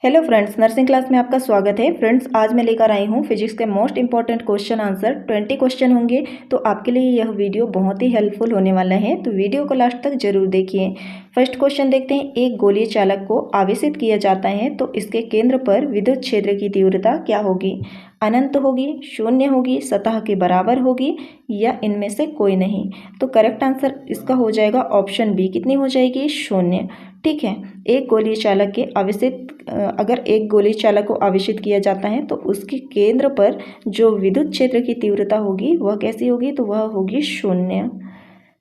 Hello friends, nursing class में आपका स्वागत है। फ्रेंड्स, आज मैं लेकर आई हूँ फिजिक्स के most important question answer 20 question होंगे। तो आपके लिए यह वीडियो बहुत ही हेल्पफुल होने वाला है, तो वीडियो को लास्ट तक जरूर देखिए। फर्स्ट क्वेश्चन देखते हैं। एक गोलीय चालक को आवेशित किया जाता है तो इसके केंद्र पर विद्युत क्षेत्र की तीव्रता क्या होगी? अनंत होगी, शून्य होगी, सतह के बराबर होगी या इनमें से कोई नहीं? तो करेक्ट आंसर इसका हो जाएगा ऑप्शन बी। कितनी हो जाएगी? शून्य। ठीक है। एक गोलीय चालक के अगर एक गोलीय चालक को आवेशित किया जाता है तो उसके केंद्र पर जो विद्युत क्षेत्र की तीव्रता होगी वह कैसी होगी? तो वह होगी शून्य।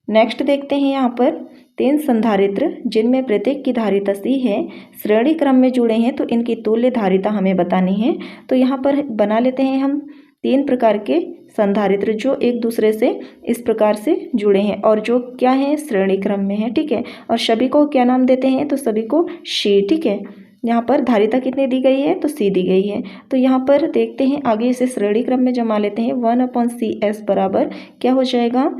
नेक्स्ट देखते हैं। यहाँ पर 3 संधारित्र जिनमें प्रत्येक की धारिता C है श्रेणी क्रम में जुड़े हैं तो इनकी तुल्य धारिता हमें बतानी है। तो यहाँ पर बना लेते हैं हम 3 प्रकार के संधारित्र जो एक दूसरे से इस प्रकार से जुड़े हैं और जो क्या है? श्रेणी क्रम में है। ठीक है। और सभी को क्या नाम देते हैं? तो सभी को C। ठीक है। यहाँ पर धारिता कितनी दी गई है? तो C दी गई है। तो यहाँ पर देखते हैं आगे इसे श्रेणी क्रम में जमा लेते हैं। 1/CS बराबर क्या हो जाएगा?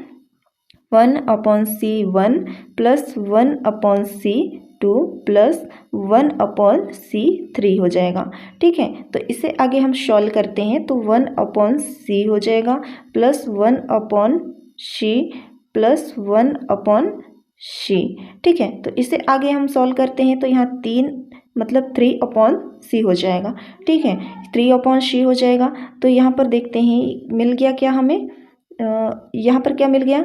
1/C1 plus 1/C2 plus 1/C3 हो जाएगा। ठीक है। तो इसे आगे हम सॉल्व करते हैं तो 1/C हो जाएगा प्लस 1/C प्लस 1/C। ठीक है। तो इसे आगे हम सॉल्व करते हैं तो यहाँ 3/C हो जाएगा। ठीक है। 3/C हो जाएगा। तो यहाँ पर देखते हैं मिल गया क्या हमें? यहाँ पर क्या मिल गया?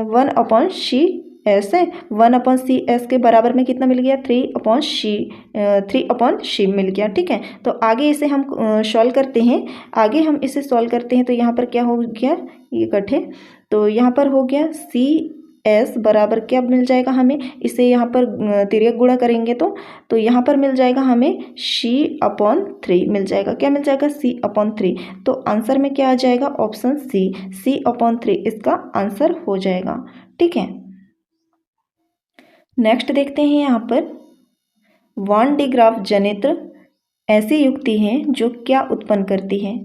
1/CS है। 1/CS के बराबर में कितना मिल गया? 3/C मिल गया। ठीक है। तो आगे इसे हम सॉल्व करते हैं। आगे हम इसे सॉल्व करते हैं तो यहाँ पर क्या हो गया? ये कट है तो यहाँ पर हो गया CS बराबर क्या मिल जाएगा हमें? इसे यहाँ पर तिर्यक गुणा करेंगे तो यहाँ पर मिल जाएगा हमें C/3 मिल जाएगा। क्या मिल जाएगा? C/3। तो आंसर में क्या आ जाएगा? ऑप्शन C/3 इसका आंसर हो जाएगा। ठीक है। नेक्स्ट देखते हैं। यहाँ पर वान डी ग्राफ जनित ऐसी युक्ति है जो क्या उत्पन्न करती है?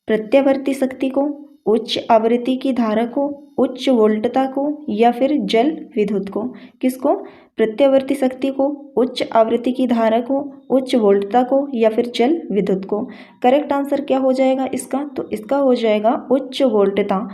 प्रत्यावर्ती शक्ति को, उच्च आवृत्ति की धारा को, उच्च वोल्टता को या फिर जल विद्युत को? किसको? प्रत्यावर्ती शक्ति को, उच्च आवृत्ति की धारा को, उच्च वोल्टता को या फिर जल विद्युत को? करेक्ट आंसर क्या हो जाएगा इसका? तो इसका हो जाएगा उच्च वोल्टता।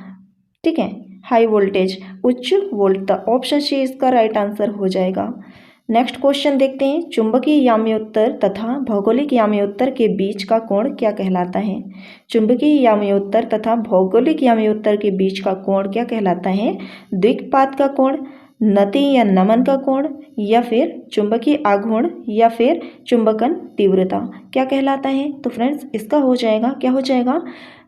ठीक है। हाई वोल्टेज, उच्च वोल्टता। ऑप्शन सी इसका राइट आंसर हो जाएगा। नेक्स्ट क्वेश्चन देखते हैं। चुंबकीय याम्योत्तर तथा भौगोलिक याम्योत्तर के बीच का कोण क्या कहलाता है? चुंबकीय याम्योत्तर तथा भौगोलिक याम्योत्तर के बीच का कोण क्या कहलाता है? द्विघात का कोण, नति या नमन का कोण या फिर चुंबकीय आघूर्ण या फिर चुंबकन तीव्रता क्या कहलाता है? तो फ्रेंड्स इसका हो जाएगा क्या हो जाएगा?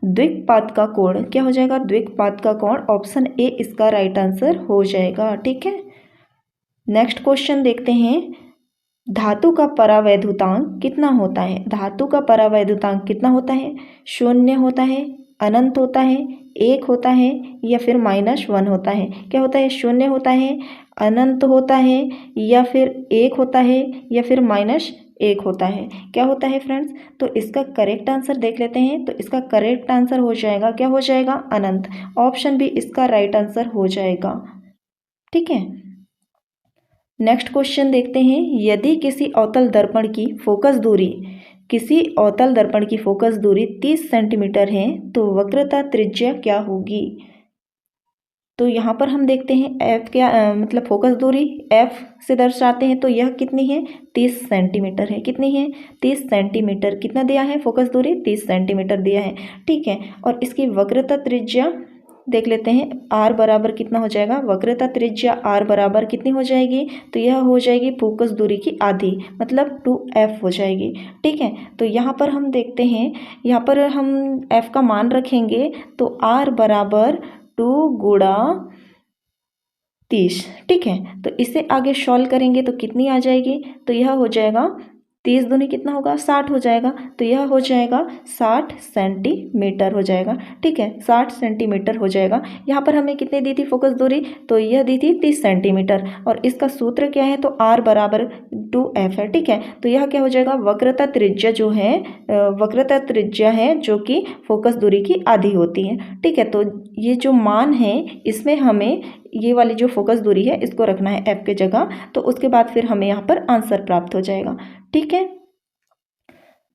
द्विघात का कोण। क्या हो जाएगा? द्विघात का कोण। ऑप्शन ए इसका राइट आंसर हो जाएगा। ठीक है। नेक्स्ट क्वेश्चन देखते हैं। धातु का परावैद्युतांक कितना होता है? धातु का परावैद्युतांक कितना होता है? 0 होता है, अनंत होता है, 1 होता है या फिर -1 होता है? क्या होता है? 0 होता है, अनंत होता है या फिर 1 होता है या फिर -1 होता है? क्या होता है फ्रेंड्स? तो इसका करेक्ट आंसर देख लेते हैं। तो इसका करेक्ट आंसर हो जाएगा क्या हो जाएगा? अनंत। ऑप्शन बी इसका राइट आंसर हो जाएगा। ठीक है। नेक्स्ट क्वेश्चन देखते हैं। यदि किसी अवतल दर्पण की फोकस दूरी 30 सेंटीमीटर है तो वक्रता त्रिज्या क्या होगी? तो यहाँ पर हम देखते हैं F क्या मतलब फोकस दूरी F से दर्शाते हैं तो यह कितनी है? 30 सेंटीमीटर है। कितनी है? 30 सेंटीमीटर। कितना दिया है? फोकस दूरी 30 सेंटीमीटर दिया है। ठीक है। और इसकी वक्रता त्रिज्या देख लेते हैं। R बराबर कितना हो जाएगा? वक्रता त्रिज्या R बराबर कितनी हो जाएगी? तो यह हो जाएगी फोकस दूरी की आधी, मतलब 2F हो जाएगी। ठीक है। तो यहाँ पर हम देखते हैं, यहाँ पर हम F का मान रखेंगे तो R बराबर 2 गुणा 30। ठीक है। तो इसे आगे सॉल्व करेंगे तो कितनी आ जाएगी? तो यह हो जाएगा 30 दूनी कितना होगा? 60 हो जाएगा। तो यह हो जाएगा 60 सेंटीमीटर हो जाएगा। ठीक है। 60 सेंटीमीटर हो जाएगा। यहाँ पर हमें कितनी दी थी फोकस दूरी? तो यह दी थी 30 सेंटीमीटर और इसका सूत्र क्या है? तो R बराबर 2F है। ठीक है। तो यह क्या हो जाएगा? वक्रता त्रिज्या जो है वक्रता त्रिज्या है जो कि फोकस दूरी की आधी होती है। ठीक है। तो ये जो मान है इसमें हमें ये वाली जो फोकस दूरी है इसको रखना है F के जगह, तो उसके बाद फिर हमें यहाँ पर आंसर प्राप्त हो जाएगा। ठीक है।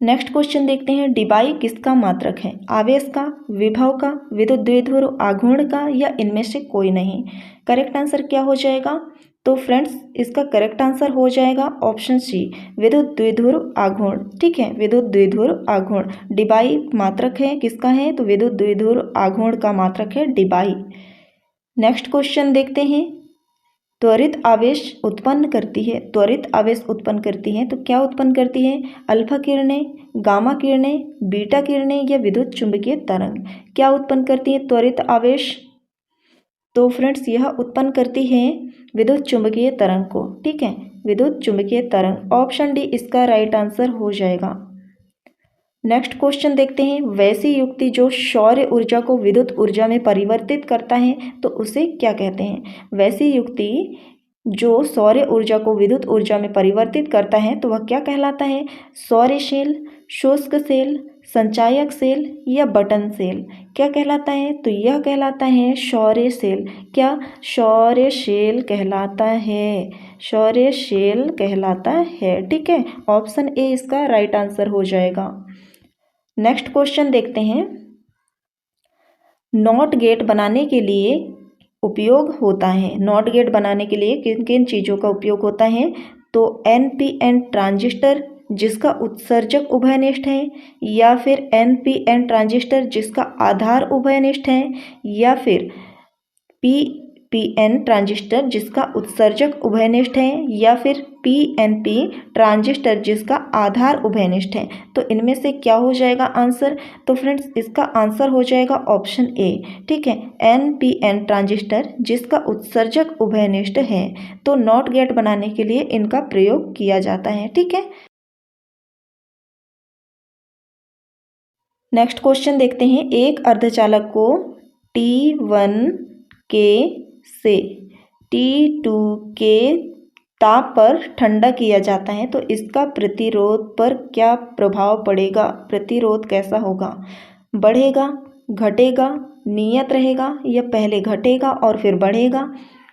नेक्स्ट क्वेश्चन देखते हैं, डिबाई किसका मात्रक है? आवेश का, विभव का, विद्युत द्विध्रुव आघूर्ण का, या इनमें से कोई नहीं? करेक्ट आंसर क्या हो जाएगा? तो फ्रेंड्स इसका करेक्ट आंसर हो जाएगा ऑप्शन सी, विद्युत द्विध्रुव आघूर्ण। ठीक है, विद्युत द्विध्रुव आघूर्ण। डिबाई मात्रक है किसका है? तो विद्युत द्विध्रुव आघूर्ण का मात्रक है डिबाई। नेक्स्ट क्वेश्चन देखते हैं, त्वरित आवेश उत्पन्न करती है, त्वरित आवेश उत्पन्न करती है तो क्या उत्पन्न करती है? अल्फा किरणें, गामा किरणें, बीटा किरणें, या विद्युत चुंबकीय तरंग? क्या उत्पन्न करती है त्वरित आवेश? तो फ्रेंड्स यह उत्पन्न करती है विद्युत चुंबकीय तरंग को। ठीक है, विद्युत चुंबकीय तरंग। ऑप्शन डी इसका राइट आंसर हो जाएगा। नेक्स्ट क्वेश्चन देखते हैं, वैसी युक्ति जो सौर ऊर्जा को विद्युत ऊर्जा में परिवर्तित करता है तो उसे क्या कहते हैं? वैसी युक्ति जो सौर ऊर्जा को विद्युत ऊर्जा में परिवर्तित करता है तो वह क्या कहलाता है? सौर सेल, शुष्क सेल, संचायक सेल, या बटन सेल? क्या कहलाता है? तो यह कहलाता है सौर सेल। क्या? सौर सेल कहलाता है, सौर सेल कहलाता है। ठीक है, ऑप्शन ए इसका राइट आंसर हो जाएगा। नेक्स्ट क्वेश्चन देखते हैं, नॉट गेट बनाने के लिए उपयोग होता है, नॉट गेट बनाने के लिए किन किन चीज़ों का उपयोग होता है? तो NPN ट्रांजिस्टर जिसका उत्सर्जक उभयनिष्ठ है, या फिर NPN ट्रांजिस्टर जिसका आधार उभयनिष्ठ है, या फिर PN ट्रांजिस्टर जिसका उत्सर्जक उभयनिष्ठ है, या फिर PNP ट्रांजिस्टर जिसका आधार उभयनिष्ठ है। तो इनमें से क्या हो जाएगा आंसर? तो फ्रेंड्स इसका आंसर हो जाएगा ऑप्शन ए। ठीक है, NPN ट्रांजिस्टर जिसका उत्सर्जक उभयनिष्ठ है। तो नॉट गेट बनाने के लिए इनका प्रयोग किया जाता है। ठीक है, नेक्स्ट क्वेश्चन देखते हैं, एक अर्धचालक को T1 के से T2 के ताप पर ठंडा किया जाता है तो इसका प्रतिरोध पर क्या प्रभाव पड़ेगा? प्रतिरोध कैसा होगा? बढ़ेगा, घटेगा, नियत रहेगा, या पहले घटेगा और फिर बढ़ेगा?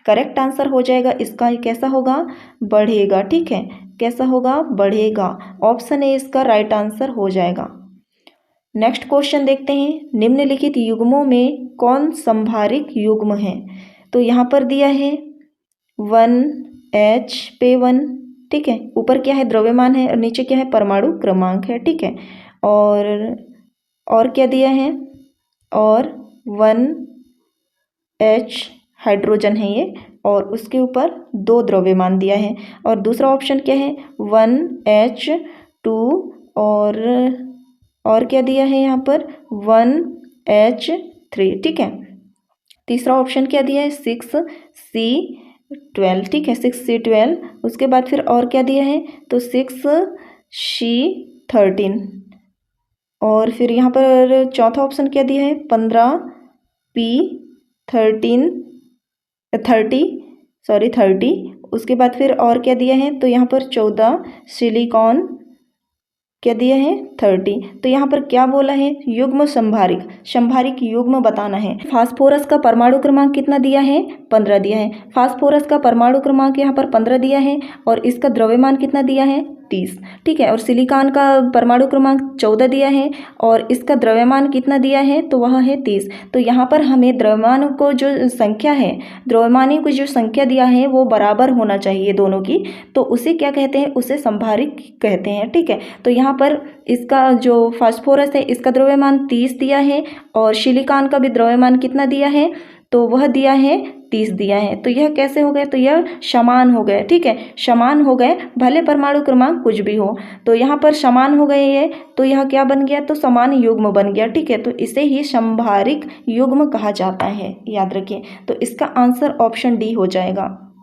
करेक्ट आंसर हो जाएगा इसका कैसा होगा? बढ़ेगा। ठीक है, कैसा होगा? बढ़ेगा। ऑप्शन ए इसका राइट आंसर हो जाएगा। नेक्स्ट क्वेश्चन देखते हैं, निम्नलिखित युग्मों में कौन संभारिक युग्म है? तो यहाँ पर दिया है 1H पे 1। ठीक है, ऊपर क्या है? द्रव्यमान है, और नीचे क्या है? परमाणु क्रमांक है। ठीक है, और क्या दिया है? और 1H हाइड्रोजन है ये, और उसके ऊपर 2 द्रव्यमान दिया है। और दूसरा ऑप्शन क्या है? 1H2, और क्या दिया है यहाँ पर? 1H3। ठीक है, तीसरा ऑप्शन क्या दिया है? 6C12। ठीक है, 6C12। उसके बाद फिर और क्या दिया है? तो 6C13। और फिर यहाँ पर चौथा ऑप्शन क्या दिया है? 15P13 30। उसके बाद फिर और क्या दिया है? तो यहाँ पर 14 सिलिकॉन क्या दिया है? 30। तो यहाँ पर क्या बोला है? युग्म संभारिक, संभारिक युग्म बताना है। फास्फोरस का परमाणु क्रमांक कितना दिया है? 15 दिया है। फास्फोरस का परमाणु क्रमांक यहाँ पर 15 दिया है, और इसका द्रव्यमान कितना दिया है? 30। ठीक है, और सिलिकॉन का परमाणु क्रमांक 14 दिया है, और इसका द्रव्यमान कितना दिया है? तो वह है 30। तो यहाँ पर हमें द्रव्यमान को जो संख्या है, द्रव्यमानी को जो संख्या दिया है वो बराबर होना चाहिए दोनों की, तो उसे क्या कहते हैं? उसे संभारिक कहते हैं। ठीक है, तो यहाँ पर इसका जो फास्फोरस है इसका द्रव्यमान 30 दिया है, और सिलिकॉन का भी द्रव्यमान कितना दिया है? तो वह दिया है 30 दिया है। तो यह कैसे हो गए? तो यह समान हो गए। ठीक है, समान हो गए, भले परमाणु क्रमांक कुछ भी हो। तो यहाँ पर समान हो गए ये, तो यह क्या बन गया? तो समान युग्म बन गया। ठीक है, तो इसे ही संभारिक युग्म कहा जाता है, याद रखिए। तो इसका आंसर ऑप्शन डी हो जाएगा।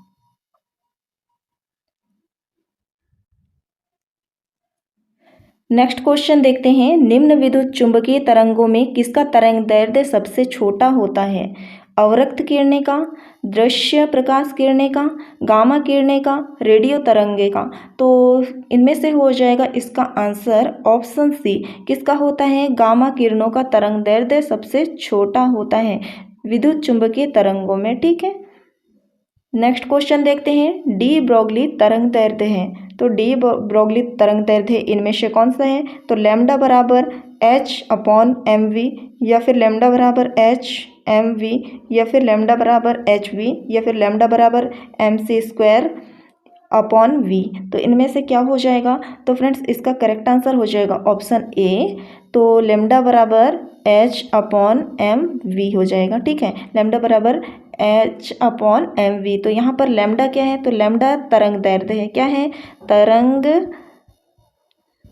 नेक्स्ट क्वेश्चन देखते हैं, निम्न विद्युत चुंबकीय तरंगों में किसका तरंग दैर्ध्य सबसे छोटा होता है? अवरक्त किरणें का, दृश्य प्रकाश किरणें का, गामा किरणें का, रेडियो तरंगे का? तो इनमें से हो जाएगा इसका आंसर ऑप्शन सी। किसका होता है? गामा किरणों का तरंग दैर्ध्य सबसे छोटा होता है विद्युत चुंबकीय तरंगों में। ठीक है, नेक्स्ट क्वेश्चन देखते हैं, डी ब्रोगली तरंग दैर्ध्य है। तो डी ब्रोगली तरंग दैर्ध्य इनमें से कौन सा है? तो लैम्डा बराबर h/mv, या फिर लैम्डा बराबर h/mv, या फिर लैम्डा बराबर hv, या फिर लैम्डा बराबर mc²/v। तो इनमें से क्या हो जाएगा? तो फ्रेंड्स इसका करेक्ट आंसर हो जाएगा ऑप्शन ए। तो लैम्डा बराबर h/mv हो जाएगा। ठीक है, लैम्डा बराबर h/mv। तो यहाँ पर लैम्डा क्या है? तो लैम्डा तरंग दैर्ध्य है। क्या है? तरंग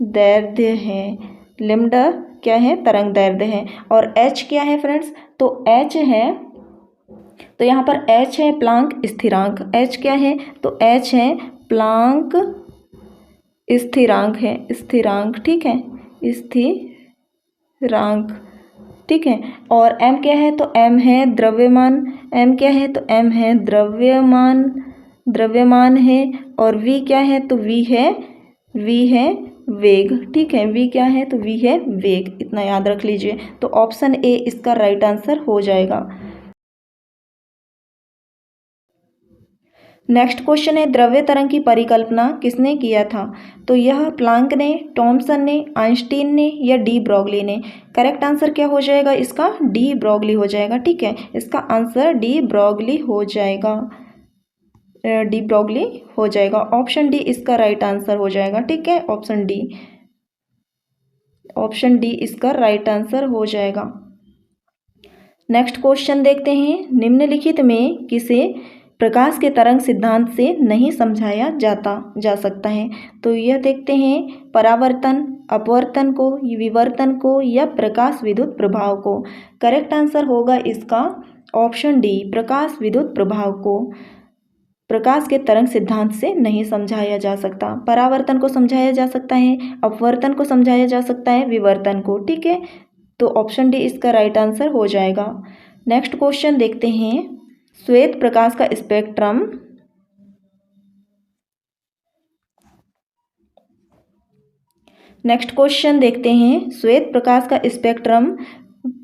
दैर्ध्य है। लैम्डा क्या है? तरंग दैर्ध्य है। और h क्या है फ्रेंड्स? तो h है, तो यहाँ पर h है प्लांक स्थिरांक। h क्या है? तो h है प्लांक स्थिरांक है, स्थिरांक। ठीक है, स्थिरांक। ठीक है, और m क्या है? तो m है द्रव्यमान। m क्या है? तो m है द्रव्यमान, द्रव्यमान है। और v क्या है? तो v है वेग। ठीक है, v क्या है? तो v है वेग। इतना याद रख लीजिए। तो ऑप्शन ए इसका राइट आंसर हो जाएगा। नेक्स्ट क्वेश्चन है, द्रव्य तरंग की परिकल्पना किसने किया था? तो यह प्लांक ने, थॉमसन ने, आइंस्टीन ने, या डी ब्रोगली ने? करेक्ट आंसर क्या हो जाएगा इसका? डी ब्रोगली हो जाएगा। ठीक है, इसका आंसर डी ब्रोगली हो जाएगा। डी ब्रोगली हो जाएगा। ऑप्शन डी इसका राइट आंसर हो जाएगा। ठीक है, ऑप्शन डी, ऑप्शन डी इसका राइट आंसर हो जाएगा। नेक्स्ट क्वेश्चन देखते हैं, निम्नलिखित में किसे प्रकाश के तरंग सिद्धांत से नहीं समझाया जा सकता है? तो यह देखते हैं, परावर्तन, अपवर्तन को, विवर्तन को, या प्रकाश विद्युत प्रभाव को? करेक्ट आंसर होगा इसका ऑप्शन डी, प्रकाश विद्युत प्रभाव को प्रकाश के तरंग सिद्धांत से नहीं समझाया जा सकता। परावर्तन को समझाया जा सकता है, अपवर्तन को समझाया जा सकता है, विवर्तन को। ठीक है, तो ऑप्शन डी इसका राइट आंसर हो जाएगा। नेक्स्ट क्वेश्चन देखते हैं, श्वेत प्रकाश का स्पेक्ट्रम नेक्स्ट क्वेश्चन देखते हैं, श्वेत प्रकाश का स्पेक्ट्रम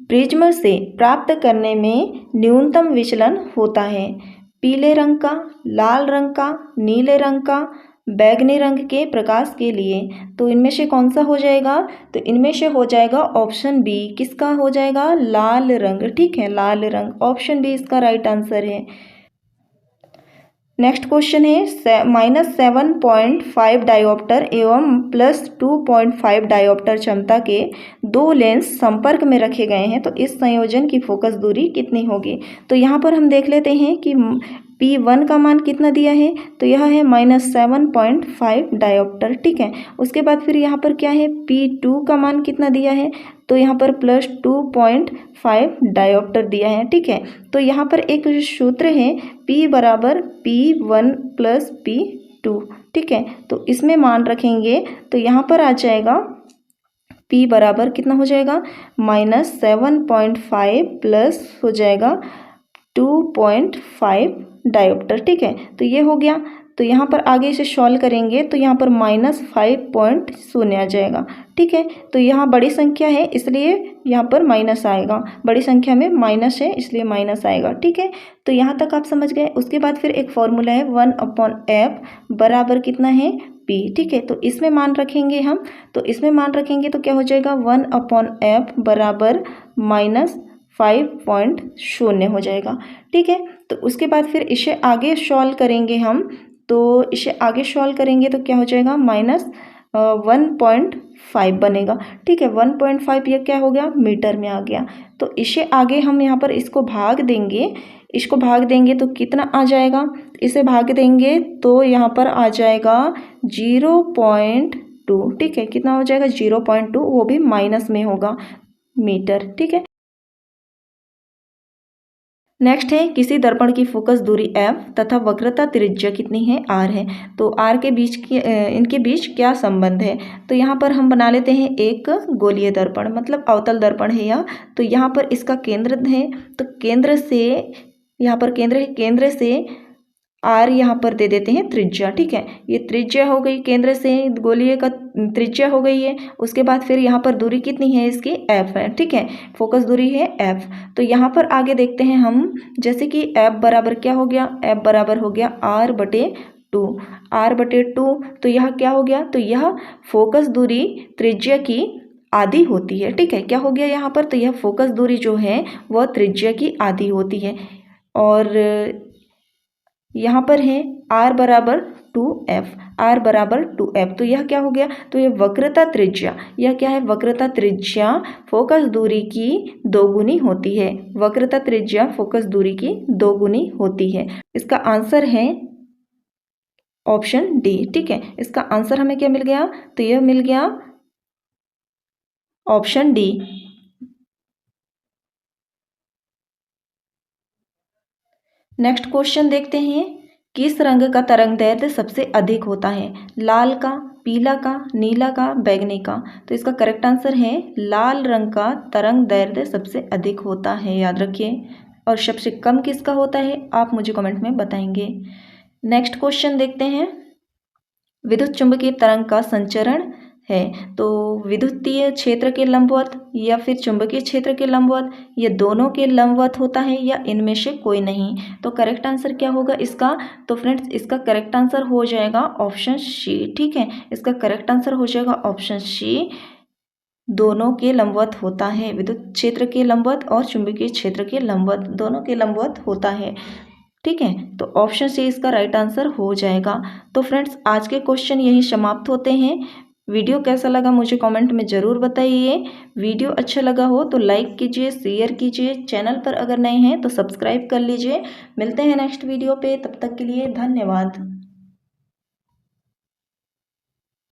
प्रिज्म से प्राप्त करने में न्यूनतम विचलन होता है पीले रंग का, लाल रंग का, नीले रंग का, बैगनी रंग के प्रकाश के लिए। तो इनमें से कौन सा हो जाएगा? तो इनमें से हो जाएगा ऑप्शन बी। किसका हो जाएगा? लाल रंग। ठीक है, लाल रंग। ऑप्शन बी इसका राइट आंसर है। नेक्स्ट क्वेश्चन है, -7.5 डायोप्टर एवं +2.5 डायोप्टर क्षमता के दो लेंस संपर्क में रखे गए हैं, तो इस संयोजन की फोकस दूरी कितनी होगी? तो यहाँ पर हम देख लेते हैं कि P1 का मान कितना दिया है, तो यह है -7.5 डायोप्टर। ठीक है, उसके बाद फिर यहाँ पर क्या है, P2 का मान कितना दिया है, तो यहाँ पर +2.5 डायोप्टर दिया है। ठीक है, तो यहाँ पर एक सूत्र है P बराबर P1 + P2। ठीक है, तो इसमें मान रखेंगे तो यहाँ पर आ जाएगा P बराबर कितना हो जाएगा, -7.5 प्लस हो जाएगा 2.5 डायोप्टर। ठीक है, तो ये हो गया। तो यहाँ पर आगे इसे सॉल्व करेंगे तो यहाँ पर -5.0 आ जाएगा। ठीक है, तो यहाँ बड़ी संख्या है इसलिए यहाँ पर माइनस आएगा, बड़ी संख्या में माइनस है इसलिए माइनस आएगा। ठीक है, तो यहाँ तक आप समझ गए। उसके बाद फिर एक फॉर्मूला है 1/f बराबर कितना है, p। ठीक है, तो इसमें मान रखेंगे हम, तो इसमें मान रखेंगे तो क्या हो जाएगा, 1/f बराबर -5.0 हो जाएगा। ठीक है, तो उसके बाद फिर इसे आगे सॉल्व करेंगे हम, तो इसे आगे सॉल्व करेंगे तो क्या हो जाएगा, -1.5 बनेगा। ठीक है, 1.5 ये क्या हो गया, मीटर में आ गया। तो इसे आगे हम यहाँ पर इसको भाग देंगे, इसको भाग देंगे तो कितना आ जाएगा, इसे भाग देंगे तो यहाँ पर आ जाएगा 0.2। ठीक है, कितना हो जाएगा, 0.2, वो भी माइनस में होगा, मीटर। ठीक है, नेक्स्ट है, किसी दर्पण की फोकस दूरी f तथा वक्रता त्रिज्या कितनी है, r है। तो r के बीच की इनके बीच क्या संबंध है? तो यहाँ पर हम बना लेते हैं एक गोलीय दर्पण, मतलब अवतल दर्पण है यह। तो यहाँ पर इसका केंद्र है, तो केंद्र से यहाँ पर केंद्र है, केंद्र से आर यहाँ पर दे देते हैं त्रिज्या, ठीक है। ये त्रिज्या हो गई, केंद्र से गोलीय का त्रिज्या हो गई है। उसके बाद फिर यहाँ पर दूरी कितनी है इसकी, एफ है, ठीक है। फोकस दूरी है एफ। तो यहाँ पर आगे देखते हैं हम, जैसे कि एफ बराबर क्या हो गया, एफ बराबर हो गया r/2, r/2। तो यह क्या हो गया, तो यह फोकस दूरी त्रिज्या की आधी होती है, ठीक है। क्या हो गया यहाँ पर, तो यह फोकस दूरी जो है वह त्रिज्या की आधी होती है। और यहाँ पर है r बराबर 2f, r बराबर 2f। तो यह क्या हो गया, तो यह वक्रता त्रिज्या, यह क्या है, वक्रता त्रिज्या फोकस दूरी की दोगुनी होती है। वक्रता त्रिज्या फोकस दूरी की दोगुनी होती है। इसका आंसर है ऑप्शन डी, ठीक है। इसका आंसर हमें क्या मिल गया, तो यह मिल गया ऑप्शन डी। नेक्स्ट क्वेश्चन देखते हैं, किस रंग का तरंग दैर्ध्य सबसे अधिक होता है, लाल का, पीला का, नीला का, बैंगनी का। तो इसका करेक्ट आंसर है लाल रंग का तरंग दैर्ध्य सबसे अधिक होता है, याद रखिए। और सबसे कम किसका होता है, आप मुझे कमेंट में बताएंगे। नेक्स्ट क्वेश्चन देखते हैं, विद्युत चुंबकीय तरंग का संचरण है, तो विद्युतीय क्षेत्र के लंबवत या फिर चुंबकीय क्षेत्र के लंबवत, ये दोनों के लंबवत होता है या इनमें से कोई नहीं। तो करेक्ट आंसर क्या होगा इसका, तो फ्रेंड्स इसका करेक्ट आंसर हो जाएगा ऑप्शन सी, ठीक है। इसका करेक्ट आंसर हो जाएगा ऑप्शन सी, दोनों के लंबवत होता है। विद्युत क्षेत्र के लंबवत और चुंबकीय क्षेत्र के लंबवत, दोनों के लंबवत होता है, ठीक है। तो ऑप्शन सी इसका राइट आंसर हो जाएगा। तो फ्रेंड्स आज के क्वेश्चन यही समाप्त होते हैं। वीडियो कैसा लगा मुझे कमेंट में ज़रूर बताइए। वीडियो अच्छा लगा हो तो लाइक कीजिए, शेयर कीजिए। चैनल पर अगर नए हैं तो सब्सक्राइब कर लीजिए। मिलते हैं नेक्स्ट वीडियो पे, तब तक के लिए धन्यवाद।